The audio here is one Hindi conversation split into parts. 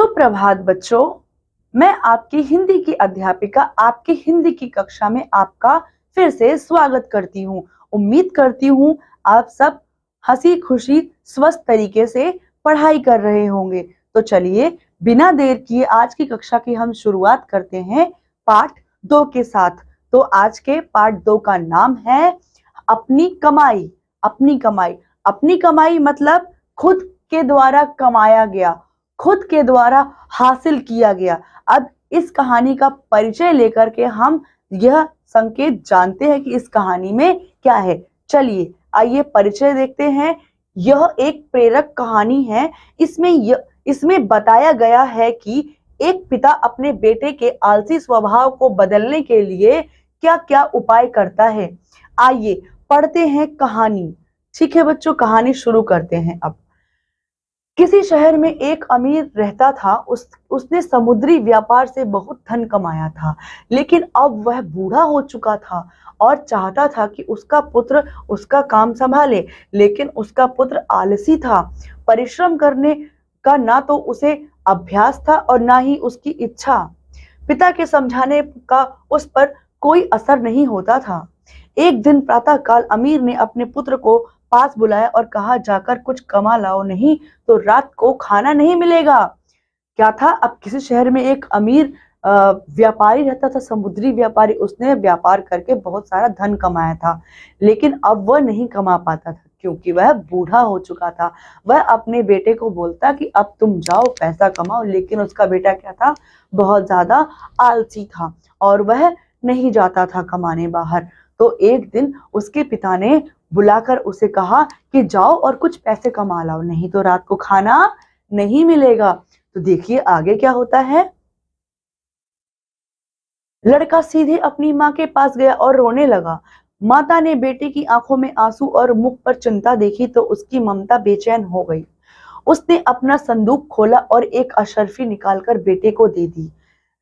सुप्रभात बच्चों। मैं आपकी हिंदी की अध्यापिका आपकी हिंदी की कक्षा में आपका फिर से स्वागत करती हूँ। उम्मीद करती हूँ आप सब हंसी खुशी स्वस्थ तरीके से पढ़ाई कर रहे होंगे। तो चलिए बिना देर किए आज की कक्षा की हम शुरुआत करते हैं पाठ 2 के साथ। तो आज के पाठ 2 का नाम है अपनी कमाई। अपनी कमाई, अपनी कमाई मतलब खुद के द्वारा कमाया गया, खुद के द्वारा हासिल किया गया। अब इस कहानी का परिचय लेकर के हम यह संकेत जानते हैं कि इस कहानी में क्या है। चलिए आइए परिचय देखते हैं। यह एक प्रेरक कहानी है। इसमें बताया गया है कि एक पिता अपने बेटे के आलसी स्वभाव को बदलने के लिए क्या क्या उपाय करता है। आइए पढ़ते हैं कहानी। ठीक है बच्चों, कहानी शुरू करते हैं। अब किसी शहर में एक अमीर रहता था। उसने समुद्री व्यापार से बहुत धन कमाया था, लेकिन अब वह बूढ़ा हो चुका था और चाहता था कि उसका पुत्र उसका काम संभाले। लेकिन उसका पुत्र आलसी था। परिश्रम करने का ना तो उसे अभ्यास था और ना ही उसकी इच्छा। पिता के समझाने का उस पर कोई असर नहीं होता था। एक दिन प्रातःकाल अमीर ने अपने पुत्र को पास बुलाया और कहा, जाकर कुछ कमा लाओ, नहीं तो रात को खाना नहीं मिलेगा। क्या था, अब किसी शहर में एक अमीर व्यापारी रहता था, समुद्री व्यापारी। उसने व्यापार करके बहुत सारा धन कमाया था, लेकिन अब वह नहीं कमा पाता था क्योंकि वह बूढ़ा हो चुका था। वह अपने बेटे को बोलता कि अब तुम जाओ पैसा कमाओ, लेकिन उसका बेटा क्या था, बहुत ज्यादा आलसी था और वह नहीं जाता था कमाने बाहर। तो एक दिन उसके पिता ने बुलाकर उसे कहा कि जाओ और कुछ पैसे कमा लाओ, नहीं तो रात को खाना नहीं मिलेगा। तो देखिए आगे क्या होता है। लड़का सीधे अपनी माँ के पास गया और रोने लगा। माता ने बेटे की आंखों में आंसू और मुख पर चिंता देखी तो उसकी ममता बेचैन हो गई। उसने अपना संदूक खोला और एक अशर्फी निकालकर बेटे को दे दी।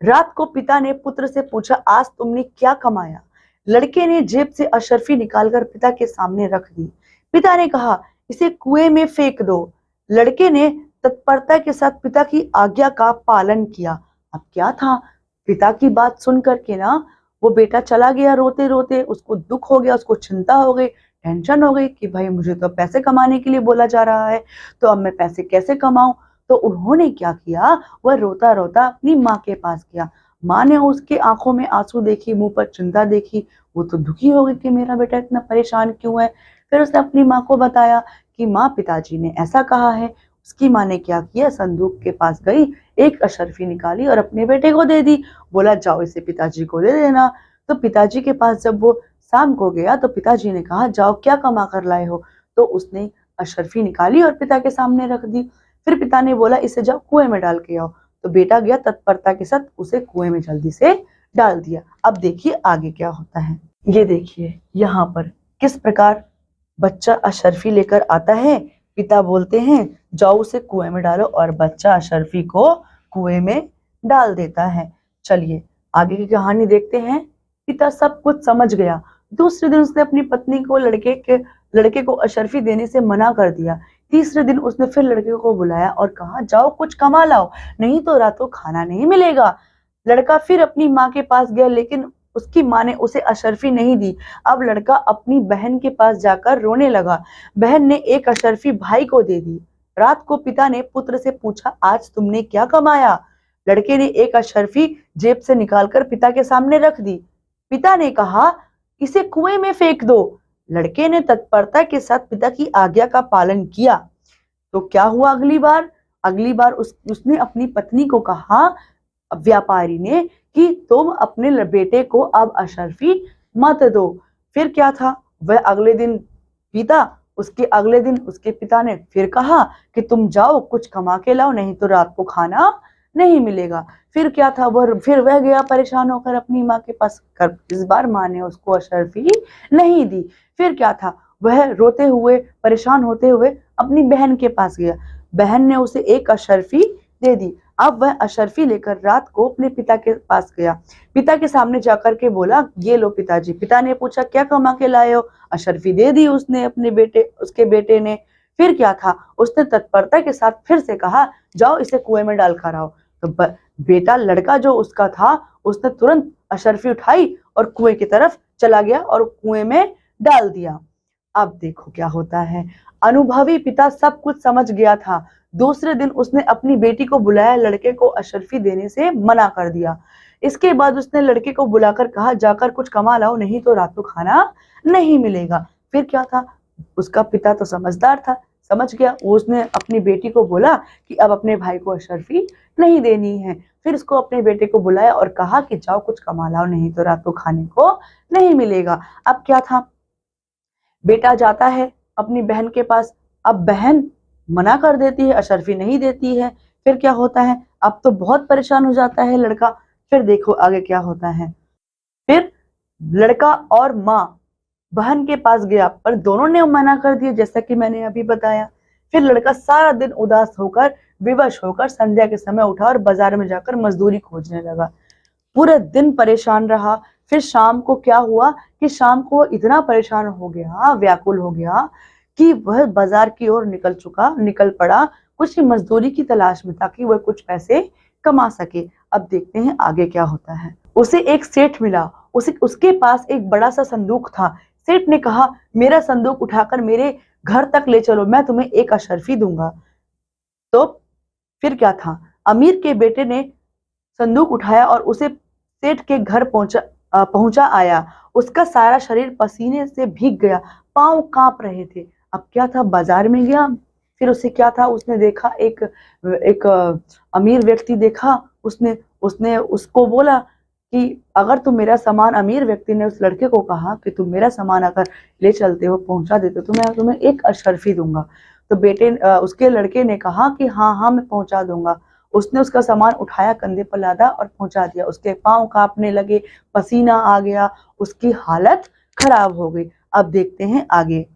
रात को पिता ने पुत्र से पूछा, आज तुमने क्या कमाया? लड़के ने जेब से अशर्फी निकालकर पिता के सामने रख दी। पिता ने कहा, इसे कुएं में फेंक दो। लड़के ने तत्परता के साथ पिता की आज्ञा का पालन किया। अब क्या था, पिता की बात सुन करके ना वो बेटा चला गया रोते रोते। उसको दुख हो गया, उसको चिंता हो गई, टेंशन हो गई कि भाई मुझे तो पैसे कमाने के लिए बोला जा रहा है, तो अब मैं पैसे कैसे कमाऊं। तो उन्होंने क्या किया, वह रोता रोता अपनी माँ के पास गया। माँ ने उसके आंखों में आंसू देखी, मुंह पर चिंता देखी। वो तो दुखी हो गई कि मेरा बेटा इतना परेशान क्यों है। फिर उसने अपनी माँ को बताया कि माँ, पिताजी ने ऐसा कहा है। उसकी माँ ने क्या किया, संदूक के पास गई, एक अशर्फी निकाली और अपने बेटे को दे दी। बोला, जाओ इसे पिताजी को दे देना। तो पिताजी के पास जब वो शाम को गया तो पिताजी ने कहा, जाओ क्या कमा कर लाए हो। तो उसने अशर्फी निकाली और पिता के सामने रख दी। फिर पिता ने बोला, इसे जाओ कुएं में डाल के आओ। तो बेटा गया, तत्परता के साथ उसे कुएं में जल्दी से डाल दिया। अब देखिए आगे क्या होता है। ये देखिए यहाँ पर किस प्रकार बच्चा अशर्फी लेकर आता है। पिता बोलते हैं, जाओ उसे कुएं में डालो, और बच्चा अशर्फी को कुएं में डाल देता है। चलिए आगे की कहानी देखते हैं। पिता सब कुछ समझ गया। दूसरे दिन उसने अपनी पत्नी को लड़के को अशर्फी देने से मना कर दिया। तीसरे दिन उसने फिर लड़के को बुलाया और कहा, जाओ कुछ कमा लाओ, नहीं तो रात को खाना नहीं मिलेगा। लड़का फिर अपनी माँ के पास गया, लेकिन उसकी माँ ने उसे अशर्फी नहीं दी। अब लड़का अपनी बहन के पास जाकर रोने लगा। बहन ने एक अशर्फी भाई को दे दी। रात को पिता ने पुत्र से पूछा, आज तुमने क्या कमाया? लड़के ने एक अशर्फी जेब से निकालकर पिता के सामने रख दी। पिता ने कहा, इसे कुएं में फेंक दो। लड़के ने तत्परता के साथ पिता की आज्ञा का पालन किया। तो क्या हुआ अगली बार उसने अपनी पत्नी को कहा, व्यापारी ने, कि तुम अपने बेटे को अब अशर्फी मत दो। फिर क्या था, वह अगले दिन उसके पिता ने फिर कहा कि तुम जाओ कुछ कमा के लाओ, नहीं तो रात को खाना नहीं मिलेगा। फिर क्या था, फिर वह गया परेशान होकर अपनी माँ के पास। इस बार माँ ने उसको अशर्फी नहीं दी। फिर क्या था, वह रोते हुए परेशान होते हुए अपनी बहन के पास गया। बहन ने उसे एक अशर्फी दे दी। अब वह अशर्फी लेकर रात को अपने पिता के पास गया। पिता के सामने जाकर के बोला, ये लो पिताजी। पिता ने पूछा, क्या कमा के लाए हो? अशर्फी दे दी उसके बेटे ने। फिर क्या था, उसने तत्परता के साथ फिर से कहा, जाओ इसे कुएं में डाल कर आओ। तो बेटा लड़का जो उसका था, उसने तुरंत अशर्फी उठाई और कुएं की तरफ चला गया और कुएं में डाल दिया। अब देखो क्या होता है, अनुभवी पिता सब कुछ समझ गया था। दूसरे दिन उसने अपनी बेटी को बुलाया, लड़के को अशर्फी देने से मना कर दिया। इसके बाद उसने लड़के को बुलाकर कहा, जाकर कुछ कमा लाओ, नहीं तो रात को खाना नहीं मिलेगा। फिर क्या था, उसका पिता तो समझदार था, समझ गया। उसने अपनी बेटी को बोला कि अब अपने भाई को अशर्फी नहीं देनी है। फिर उसको अपने बेटे को बुलाया और कहा कि जाओ कुछ कमा लाओ, नहीं तो रात को खाने को नहीं मिलेगा। अब क्या था, बेटा जाता है अपनी बहन के पास, अब बहन मना कर देती है, अशर्फी नहीं देती है। फिर क्या होता है, अब तो बहुत परेशान हो जाता है लड़का। फिर देखो आगे क्या होता है, फिर लड़का और माँ बहन के पास गया, पर दोनों ने मना कर दिया, जैसा कि मैंने अभी बताया। फिर लड़का सारा दिन उदास होकर, विवश होकर संध्या के समय उठा और बाजार में जाकर मजदूरी खोजने लगा। पूरा दिन परेशान रहा। फिर शाम को क्या हुआ कि शाम को इतना परेशान हो गया, व्याकुल हो गया कि वह बाजार की ओर निकल पड़ा कुछ मजदूरी की तलाश में, ताकि वह कुछ पैसे कमा सके। अब देखते हैं आगे क्या होता है। उसे एक सेठ मिला, उसके पास एक बड़ा सा संदूक था। सेठ ने कहा, मेरा संदूक उठाकर मेरे घर तक ले चलो, मैं तुम्हें एक अशर्फी दूंगा। तो फिर क्या था, अमीर के बेटे ने संदूक उठाया और उसे सेठ के घर पहुंचा आया। उसका सारा शरीर पसीने से भीग गया, पांव कांप रहे थे। अब क्या था, बाजार में गया। फिर उसे क्या था, उसने देखा एक अमीर व्यक्ति देखा। उसने उसने उसको बोला कि अगर तुम मेरा सामान, अमीर व्यक्ति ने उस लड़के को कहा कि तुम मेरा सामान अगर ले चलते हो, पहुंचा देते हो, तो मैं तुम्हें एक अशर्फी दूंगा। तो उसके लड़के ने कहा कि हाँ हाँ मैं पहुंचा दूंगा। उसने उसका सामान उठाया, कंधे पर लादा और पहुंचा दिया। उसके पांव कांपने लगे, पसीना आ गया, उसकी हालत खराब हो गई। अब देखते हैं आगे।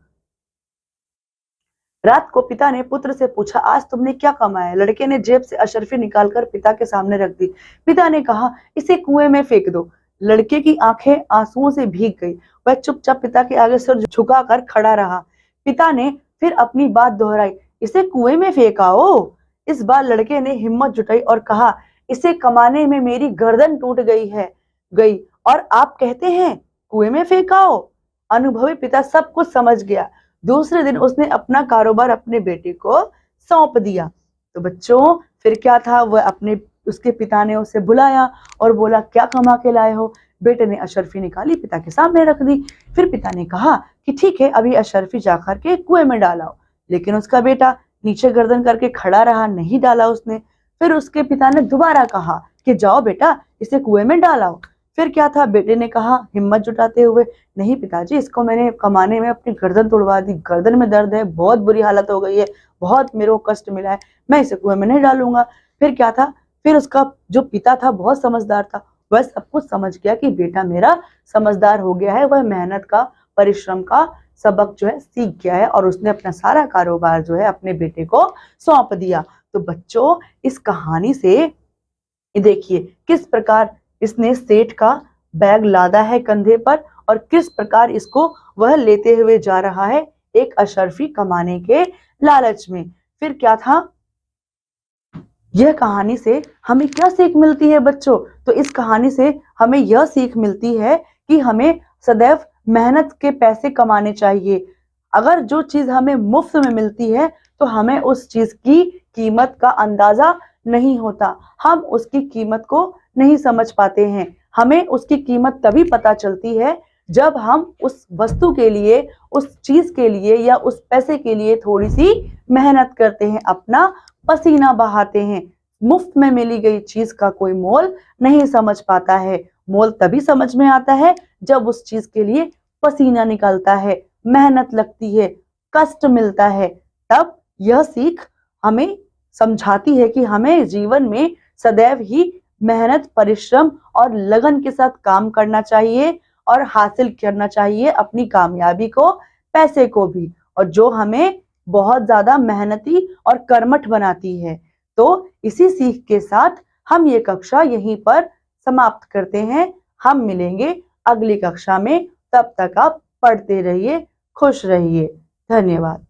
रात को पिता ने पुत्र से पूछा, आज तुमने क्या कमाया? लड़के ने जेब से अशर्फी निकालकर पिता के सामने रख दी। पिता ने कहा, इसे कुएं में फेंक दो। लड़के की आंखें आंसुओं से भीग गई। वह चुपचाप पिता के आगे सिर झुकाकर खड़ा रहा। पिता ने फिर अपनी बात दोहराई, इसे कुएं में फेंकाओ। इस बार लड़के ने हिम्मत जुटाई और कहा, इसे कमाने में मेरी गर्दन टूट गई और आप कहते हैं कुएं में फेंकाओ। अनुभवी पिता सब कुछ समझ गया। दूसरे दिन उसने अपना कारोबार अपने बेटे को सौंप दिया। तो बच्चों फिर क्या था, उसके पिता ने उसे बुलाया और बोला, क्या कमा के लाए हो? बेटे ने अशर्फी निकाली, पिता के सामने रख दी। फिर पिता ने कहा कि ठीक है, अभी अशर्फी जाकर के कुएं में डालाओ। लेकिन उसका बेटा नीचे गर्दन करके खड़ा रहा, नहीं डाला उसने। फिर उसके पिता ने दोबारा कहा कि जाओ बेटा, इसे कुएं में डालाओ। फिर क्या था, बेटे ने कहा हिम्मत जुटाते हुए, नहीं पिताजी, इसको मैंने कमाने में अपनी गर्दन तोड़वा दी, गर्दन में दर्द है, बहुत बुरी हालत हो गई है, बहुत मेरे को कष्ट मिला है, मैं इसे कुएं में नहीं डालूंगा। फिर क्या था, फिर उसका जो पिता था बहुत समझदार था, वह सब कुछ समझ गया कि बेटा मेरा समझदार हो गया है, वह मेहनत का, परिश्रम का सबक जो है सीख गया है, और उसने अपना सारा कारोबार जो है अपने बेटे को सौंप दिया। तो बच्चों इस कहानी से देखिए किस प्रकार इसने सेठ का बैग लादा है कंधे पर, और किस प्रकार इसको वह लेते हुए जा रहा है एक अशर्फी कमाने के लालच में। फिर क्या था, यह कहानी से हमें क्या सीख मिलती है बच्चों? तो इस कहानी से हमें यह सीख मिलती है कि हमें सदैव मेहनत के पैसे कमाने चाहिए। अगर जो चीज हमें मुफ्त में मिलती है तो हमें उस चीज की कीमत का अंदाजा नहीं होता, हम उसकी कीमत को नहीं समझ पाते हैं। हमें उसकी कीमत तभी पता चलती है जब हम उस वस्तु के लिए, उस चीज के लिए या उस पैसे के लिए थोड़ी सी मेहनत करते हैं, अपना पसीना बहाते हैं। मुफ्त में मिली गई चीज का कोई मोल नहीं समझ पाता है। मोल तभी समझ में आता है जब उस चीज के लिए पसीना निकलता है, मेहनत लगती है, कष्ट मिलता है। तब यह सीख हमें समझाती है कि हमें जीवन में सदैव ही मेहनत, परिश्रम और लगन के साथ काम करना चाहिए और हासिल करना चाहिए अपनी कामयाबी को, पैसे को भी, और जो हमें बहुत ज्यादा मेहनती और कर्मठ बनाती है। तो इसी सीख के साथ हम ये कक्षा यहीं पर समाप्त करते हैं। हम मिलेंगे अगली कक्षा में, तब तक आप पढ़ते रहिए, खुश रहिए। धन्यवाद।